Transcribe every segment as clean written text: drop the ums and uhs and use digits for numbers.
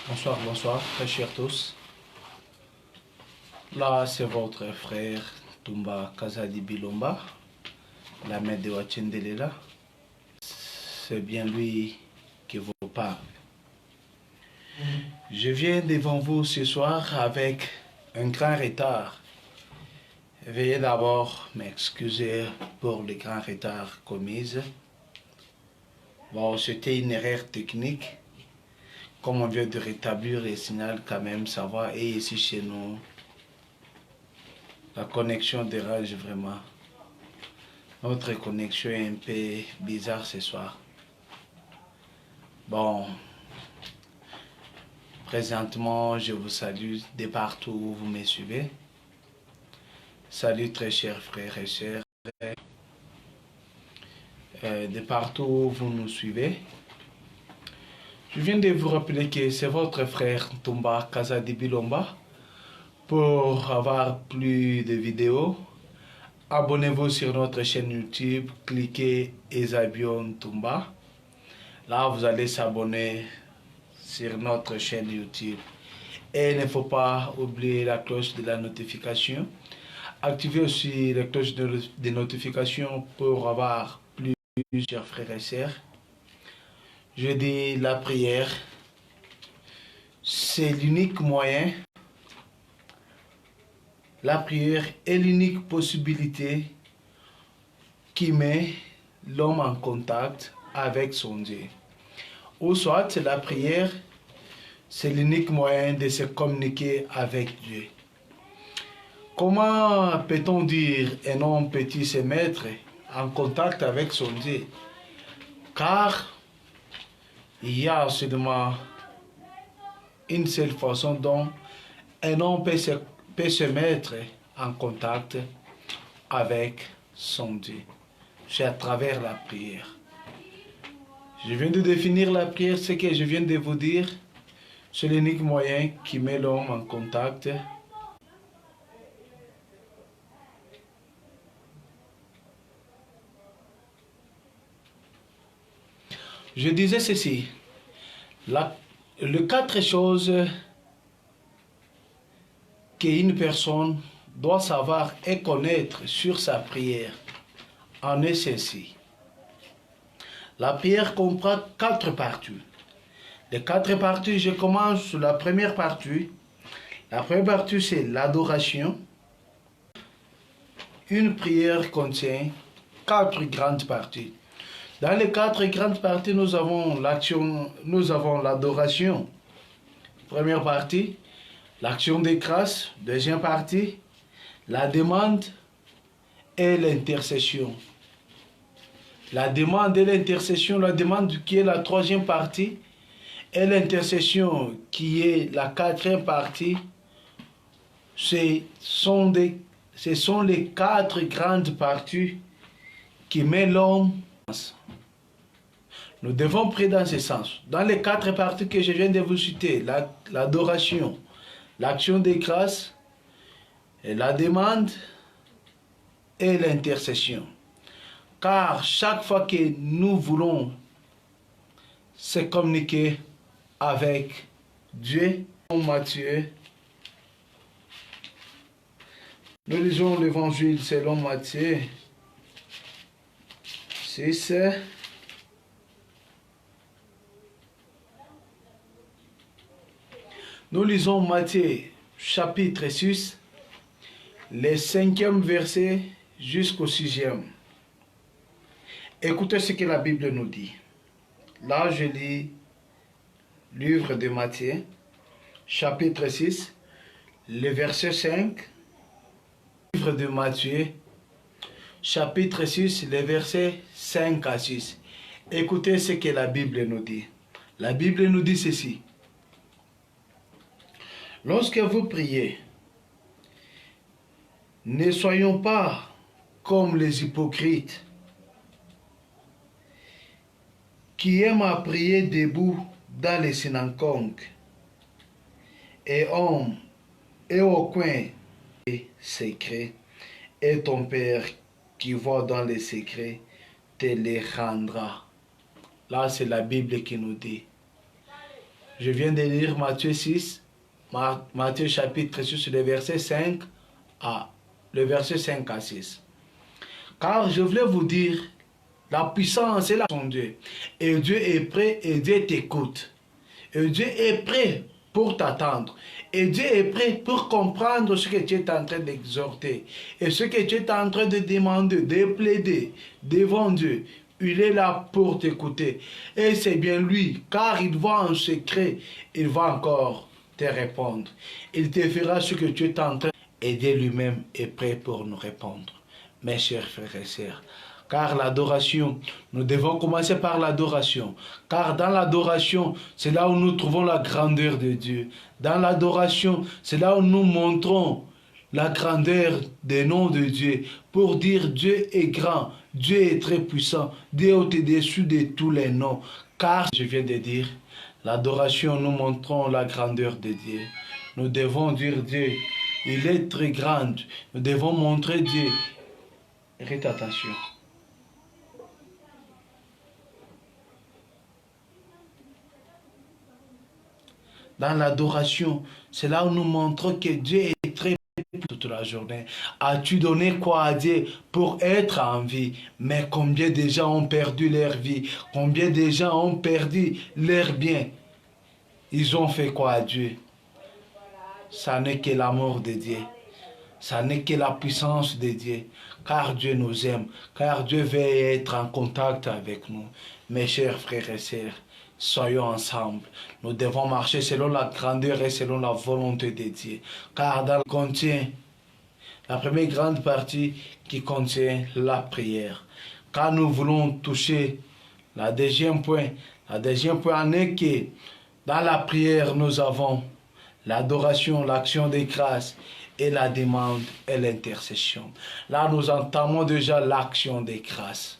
Bonsoir, bonsoir, très chers tous. Là, c'est votre frère Tumba Kazadi Bilomba, la mère de Wachendelela. C'est bien lui qui vous parle. Je viens devant vous ce soir avec un grand retard. Veuillez d'abord m'excuser pour le grand retard commis. Bon, c'était une erreur technique. Comme on vient de rétablir les signaux, quand même, ça va. Et ici chez nous, la connexion dérange vraiment. Notre connexion est un peu bizarre ce soir. Bon, présentement, je vous salue de partout où vous me suivez. Salut très chers frères et sœurs. De partout où vous nous suivez. Je viens de vous rappeler que c'est votre frère Tumba Kazadi Bilomba. Pour avoir plus de vidéos, abonnez-vous sur notre chaîne YouTube, cliquez Esabion Tumba. Là, vous allez s'abonner sur notre chaîne YouTube. Et il ne faut pas oublier la cloche de la notification. Activez aussi la cloche de notification pour avoir plus, chers frères et sœurs. Je dis la prière, c'est l'unique moyen. La prière est l'unique possibilité qui met l'homme en contact avec son Dieu. Ou soit la prière, c'est l'unique moyen de se communiquer avec Dieu. Comment peut-on dire un homme peut-il se mettre en contact avec son Dieu? Car il y a seulement une seule façon dont un homme peut se mettre en contact avec son Dieu. C'est à travers la prière. Je viens de définir la prière, ce que je viens de vous dire. C'est l'unique moyen qui met l'homme en contact. Je disais ceci. Les 4 choses qu'une personne doit savoir et connaître sur sa prière en est ceci. La prière comprend 4 parties. Les 4 parties, je commence sur la première partie. La première partie, c'est l'adoration. Une prière contient 4 grandes parties. Dans les 4 grandes parties, nous avons l'adoration. Première partie, l'action de grâce. Deuxième partie, la demande et l'intercession. La demande et l'intercession, la demande qui est la 3e partie, et l'intercession qui est la 4e partie, ce sont les 4 grandes parties qui mettent l'homme. Nous devons prier dans ce sens. Dans les 4 parties que je viens de vous citer, l'adoration, l'action de grâce, la demande et l'intercession. Car chaque fois que nous voulons se communiquer avec Dieu, Matthieu, nous lisons l'évangile selon Matthieu 6. Nous lisons Matthieu chapitre 6, le 5e verset jusqu'au 6e. Écoutez ce que la Bible nous dit. Là, je lis livre de Matthieu, chapitre 6, le verset 5. Livre de Matthieu, chapitre 6, le verset 5 à 6. Écoutez ce que la Bible nous dit. La Bible nous dit ceci. Lorsque vous priez, ne soyons pas comme les hypocrites qui aiment à prier debout dans les synagogues et au coin secret, et ton Père qui voit dans les secrets te les rendra. Là, c'est la Bible qui nous dit. Je viens de lire Matthieu 6, Matthieu chapitre 6, le verset 5 à 6. Car je voulais vous dire, la puissance est là son Dieu. Et Dieu est prêt et Dieu t'écoute. Et Dieu est prêt pour t'attendre. Et Dieu est prêt pour comprendre ce que tu es en train d'exhorter. Et ce que tu es en train de demander, de plaider devant Dieu. Il est là pour t'écouter. Et c'est bien lui, car il voit en secret, il va encore te répondre. Il te fera ce que tu es en train. Et Dieu lui-même est prêt pour nous répondre. Mes chers frères et sœurs, car l'adoration, nous devons commencer par l'adoration. Car dans l'adoration, c'est là où nous trouvons la grandeur de Dieu. Dans l'adoration, c'est là où nous montrons la grandeur des noms de Dieu. Pour dire Dieu est grand, Dieu est très puissant, Dieu est au-dessus de tous les noms. Car, je viens de dire, l'adoration, nous montrons la grandeur de Dieu. Nous devons dire Dieu, il est très grand. Nous devons montrer Dieu. Faites attention. Dans l'adoration, c'est là où nous montrons que Dieu est très toute la journée. As-tu donné quoi à Dieu pour être en vie? Mais combien de gens ont perdu leur vie? Combien de gens ont perdu leur bien? Ils ont fait quoi à Dieu? Ça n'est que l'amour de Dieu. Ça n'est que la puissance de Dieu. Car Dieu nous aime. Car Dieu veut être en contact avec nous. Mes chers frères et sœurs, soyons ensemble. Nous devons marcher selon la grandeur et selon la volonté de Dieu. Car dans le contient la première grande partie qui contient la prière. Quand nous voulons toucher la deuxième point est que dans la prière nous avons l'adoration, l'action des grâces et la demande et l'intercession. Là nous entamons déjà l'action des grâces.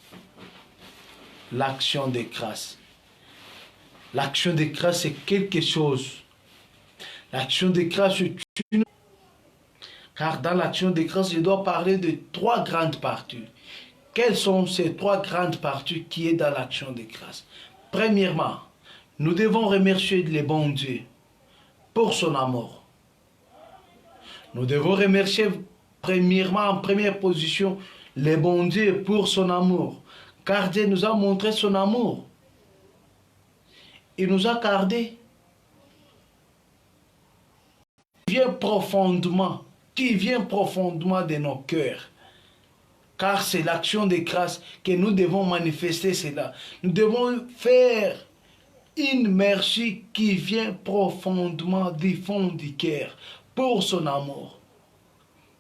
L'action des grâces. L'action des grâces c'est quelque chose. L'action des grâces c'est une... Car dans l'action des grâces, je dois parler de trois grandes parties. Quelles sont ces trois grandes parties qui est dans l'action des grâces? Premièrement, nous devons remercier le bon Dieu pour son amour. Nous devons remercier premièrement, en première position, le bon Dieu pour son amour. Car Dieu nous a montré son amour. Il nous a gardés. Il vient profondément. Qui vient profondément de nos cœurs. Car c'est l'action de grâce que nous devons manifester cela. Nous devons faire une merci qui vient profondément du fond du cœur pour son amour.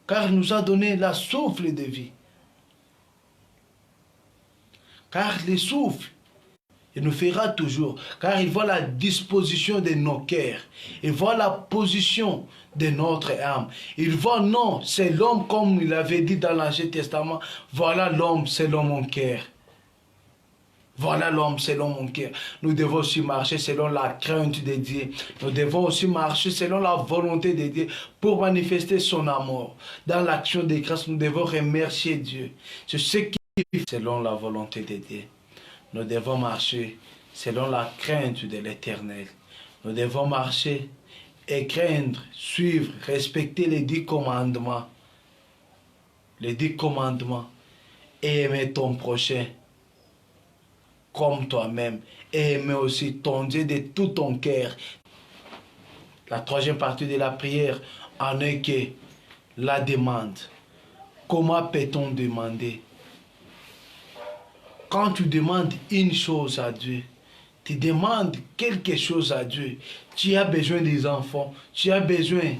Car il nous a donné la souffle de vie. Car le souffle, il nous fera toujours, car il voit la disposition de nos cœurs. Il voit la position de notre âme. Il voit, non, c'est l'homme comme il avait dit dans l'Ancien Testament. Voilà l'homme selon mon cœur. Voilà l'homme selon mon cœur. Nous devons aussi marcher selon la crainte de Dieu. Nous devons aussi marcher selon la volonté de Dieu pour manifester son amour. Dans l'action des grâces, nous devons remercier Dieu. C'est ce qui est selon la volonté de Dieu. Nous devons marcher selon la crainte de l'Éternel. Nous devons marcher et craindre, suivre, respecter les 10 commandements. Les 10 commandements. Et aimer ton prochain comme toi-même. Et aimer aussi ton Dieu de tout ton cœur. La troisième partie de la prière en est que la demande. Comment peut-on demander? Quand tu demandes une chose à Dieu, tu demandes quelque chose à Dieu, tu as besoin des enfants, tu as besoin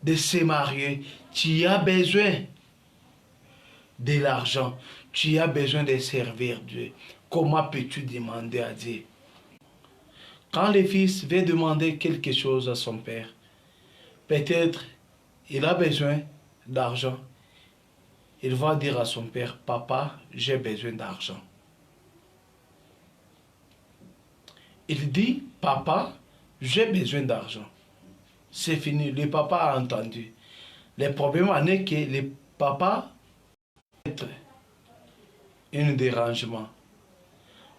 de se marier, tu as besoin de l'argent, tu as besoin de servir Dieu. Comment peux-tu demander à Dieu? Quand le fils veut demander quelque chose à son père, peut-être il a besoin d'argent. Il va dire à son père, papa, j'ai besoin d'argent. Il dit, papa, j'ai besoin d'argent. C'est fini, le papa a entendu. Le problème en est que le papa est un dérangement.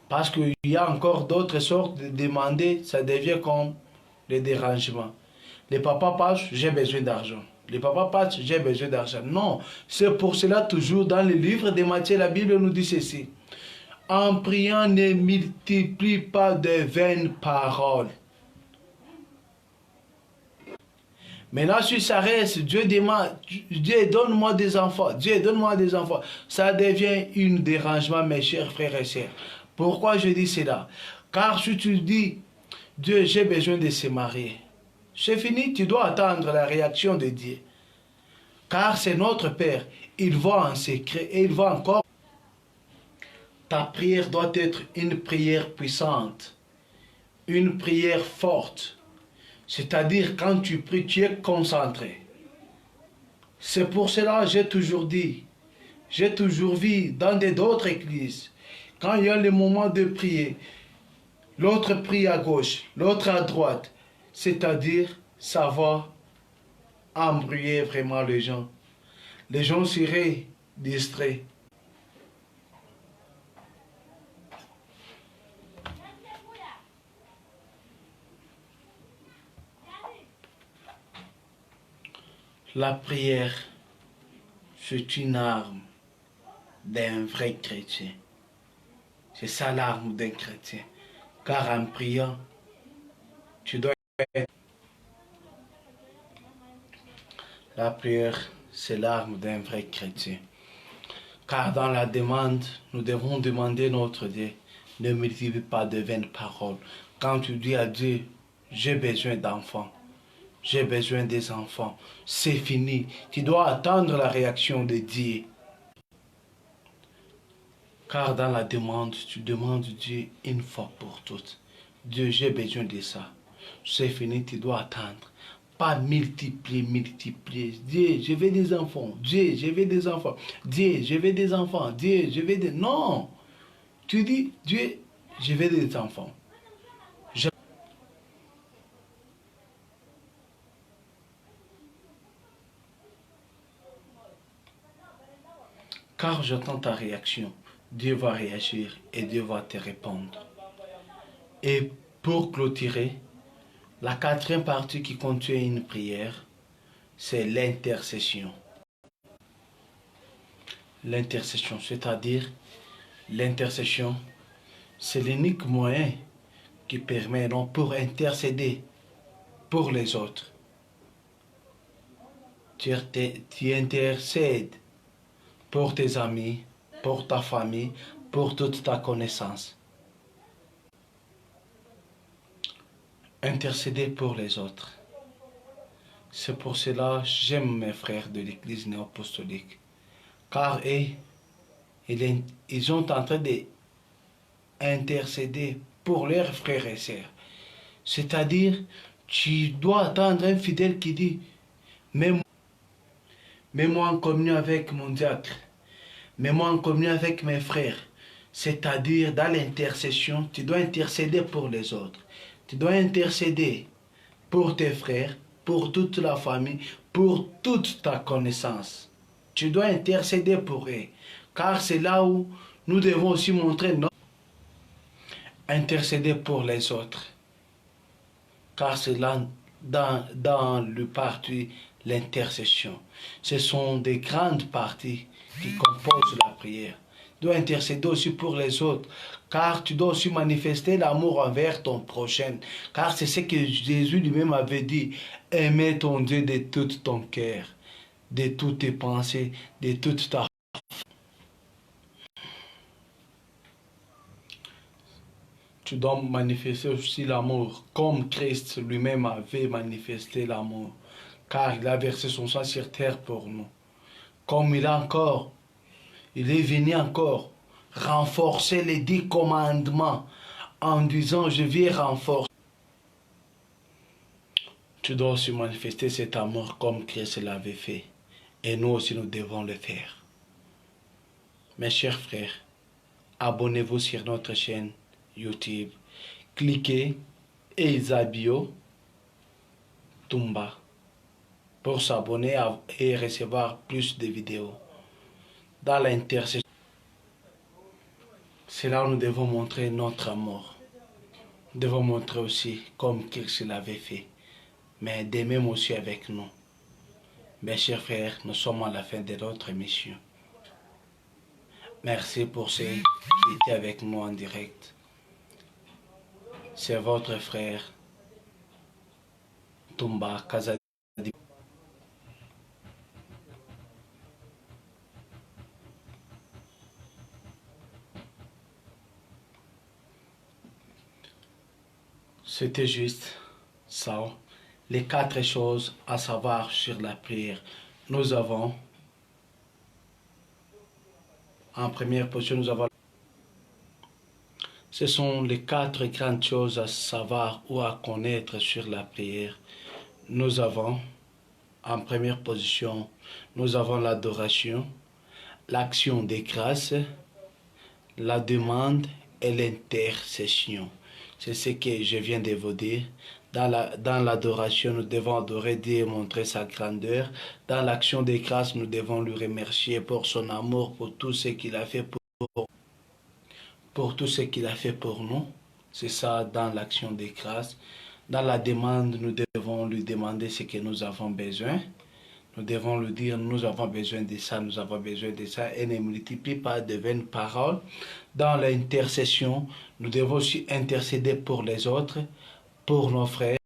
Parce qu'il y a encore d'autres sortes de demander, ça devient comme le dérangement. Les papas passent, j'ai besoin d'argent. Les papas passent, j'ai besoin d'argent. Non, c'est pour cela toujours dans le livre de Matthieu, la Bible nous dit ceci. En priant, ne multiplie pas de vaines paroles. Maintenant, si ça reste, Dieu demande, Dieu donne-moi des enfants, Dieu donne-moi des enfants. Ça devient un dérangement, mes chers frères et sœurs. Pourquoi je dis cela? Car si tu dis, Dieu, j'ai besoin de se marier, c'est fini, tu dois attendre la réaction de Dieu. Car c'est notre Père, il voit en secret et il voit encore. Ta prière doit être une prière puissante, une prière forte. C'est-à-dire, quand tu pries, tu es concentré. C'est pour cela que j'ai toujours dit, j'ai toujours vu dans d'autres églises, quand il y a le moment de prier, l'autre prie à gauche, l'autre à droite. C'est-à-dire, ça va embrouiller vraiment les gens. Les gens seraient distraits. La prière, c'est une arme d'un vrai chrétien. C'est ça l'arme d'un chrétien. Car en priant, tu dois être... La prière, c'est l'arme d'un vrai chrétien. Car dans la demande, nous devons demander notre Dieu. Ne multiplie pas de vaines paroles. Quand tu dis à Dieu, j'ai besoin d'enfants, j'ai besoin des enfants, c'est fini. Tu dois attendre la réaction de Dieu. Car dans la demande, tu demandes Dieu une fois pour toutes. Dieu, j'ai besoin de ça. C'est fini, tu dois attendre. Pas multiplier, multiplier. Dieu, je veux des enfants. Dieu, je veux des enfants. Dieu, je veux des enfants. Dieu, je veux des... Non. Tu dis, Dieu, je veux des enfants. Car j'attends ta réaction. Dieu va réagir et Dieu va te répondre. Et pour clôturer, la quatrième partie qui contient une prière, c'est l'intercession. L'intercession, c'est-à-dire l'intercession, c'est l'unique moyen qui permet donc pour intercéder pour les autres. Tu intercèdes pour tes amis, pour ta famille, pour toute ta connaissance. Intercéder pour les autres. C'est pour cela que j'aime mes frères de l'église néo-apostolique. Car ils sont en train d'intercéder pour leurs frères et sœurs. C'est-à-dire, tu dois attendre un fidèle qui dit, mets-moi en communion avec mon diacre, mets-moi en communion avec mes frères. C'est-à-dire, dans l'intercession, tu dois intercéder pour les autres. Tu dois intercéder pour tes frères, pour toute la famille, pour toute ta connaissance. Tu dois intercéder pour eux. Car c'est là où nous devons aussi montrer notre... Intercéder pour les autres. Car c'est là, dans le parti, l'intercession. Ce sont des grandes parties qui composent la prière. Tu dois intercéder aussi pour les autres, car tu dois aussi manifester l'amour envers ton prochain. Car c'est ce que Jésus lui-même avait dit, aimer ton Dieu de tout ton cœur, de toutes tes pensées, de toute ta... Tu dois manifester aussi l'amour, comme Christ lui-même avait manifesté l'amour, car il a versé son sang sur terre pour nous. Comme il est venu encore renforcer les 10 commandements en disant, je viens renforcer. Tu dois aussi manifester cet amour comme Christ l'avait fait. Et nous aussi, nous devons le faire. Mes chers frères, abonnez-vous sur notre chaîne YouTube. Cliquez Eusebio Tumba pour s'abonner et recevoir plus de vidéos. Dans l'intercession, c'est là où nous devons montrer notre amour. Nous devons montrer aussi comme Christ l'avait fait, mais de même aussi avec nous. Mes chers frères, nous sommes à la fin de notre mission. Merci pour ceux qui étaient avec nous en direct. C'est votre frère Toumba Kazadi. C'était juste ça. Les 4 choses à savoir sur la prière. Nous avons, en première position, ce sont les 4 grandes choses à savoir ou à connaître sur la prière. Nous avons, en première position, nous avons l'adoration, l'action des grâces, la demande et l'intercession. C'est ce que je viens de vous dire. Dans l'adoration, nous devons adorer Dieu et montrer sa grandeur. Dans l'action des grâces, nous devons lui remercier pour son amour, pour tout ce qu'il a fait pour tout ce qu'il a fait pour nous. C'est ça dans l'action des grâces. Dans la demande, nous devons lui demander ce que nous avons besoin. Nous devons lui dire, nous avons besoin de ça, nous avons besoin de ça, et ne multiplie pas de vaines paroles. Dans l'intercession, nous devons aussi intercéder pour les autres, pour nos frères.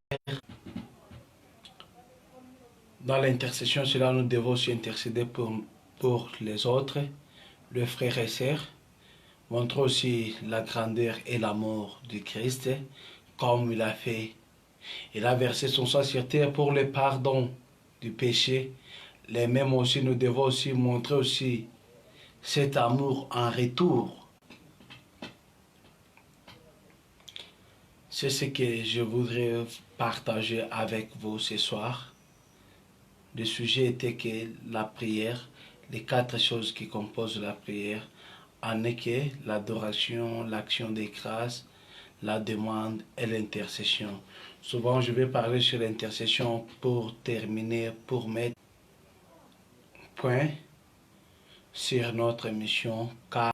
Dans l'intercession, c'est là nous devons aussi intercéder pour les autres, les frères et sœurs. Montrer aussi la grandeur et l'amour du Christ, comme il a fait. Il a versé son sang sur terre pour le pardon du péché. Les mêmes aussi, nous devons aussi montrer aussi cet amour en retour. C'est ce que je voudrais partager avec vous ce soir. Le sujet était que la prière, les 4 choses qui composent la prière, en est que l'adoration, l'action des grâces, la demande et l'intercession. Souvent, je vais parler sur l'intercession pour terminer, pour mettre point sur notre mission, car